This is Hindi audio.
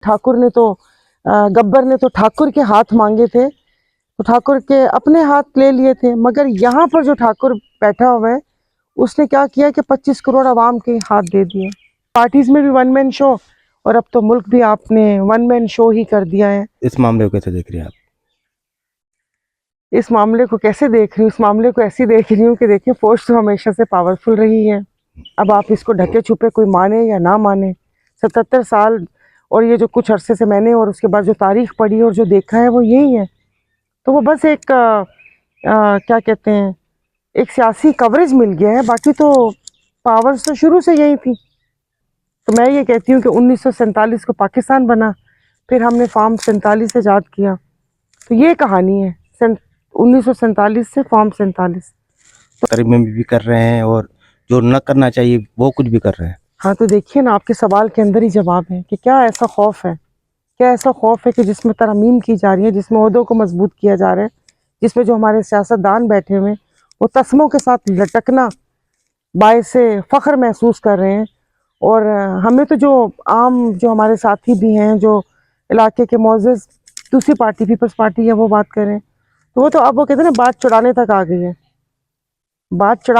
ठाकुर ने तो गब्बर ने तो ठाकुर के हाथ मांगे थे, तो ठाकुर के अपने हाथ ले लिए थे। मगर यहाँ पर जो ठाकुर बैठा हुआ है उसने क्या किया कि 25 करोड़ आवाम के हाथ दे दिए। पार्टीज में भी वन मैन शो, और अब तो मुल्क भी आपने वन मैन शो ही कर दिया है। इस मामले को कैसे देख रही हैं आप? इस मामले को कैसे देख रही हूँ? इस मामले को ऐसी देख रही हूँ कि देखिए, फोर्स तो हमेशा से पावरफुल रही है। अब आप इसको ढके छुपे कोई माने या ना माने, 77 साल और ये जो कुछ अरसे से मैंने और उसके बाद जो तारीख पढ़ी और जो देखा है वो यही है। तो वो बस एक क्या कहते हैं, एक सियासी कवरेज मिल गया है, बाकी तो पावर्स तो शुरू से यही थी। तो मैं ये कहती हूँ कि 1947 को पाकिस्तान बना, फिर हमने फॉर्म 47 से आज़ाद किया। तो ये कहानी है 1947 से फॉर्म 47। करीब में भी कर रहे हैं और जो न करना चाहिए वो कुछ भी कर रहे हैं। हाँ, तो देखिए ना, आपके सवाल के अंदर ही जवाब है कि क्या ऐसा खौफ है, क्या ऐसा खौफ है कि जिसमें तरमीम की जा रही है, जिसमें ओहदों को मजबूत किया जा रहा है, जिसमें जो हमारे सियासतदान बैठे हुए हैं वो तस्मों के साथ लटकना बायसे फ़ख्र महसूस कर रहे हैं। और हमें तो जो आम जो हमारे साथी भी हैं, जो इलाके के मोअज़्ज़ज़ दूसरी पार्टी पीपल्स पार्टी है वो बात करें, तो वो तो अब वो कहते हैं ना, बात चढ़ाने तक आ गई है। बात चढ़ा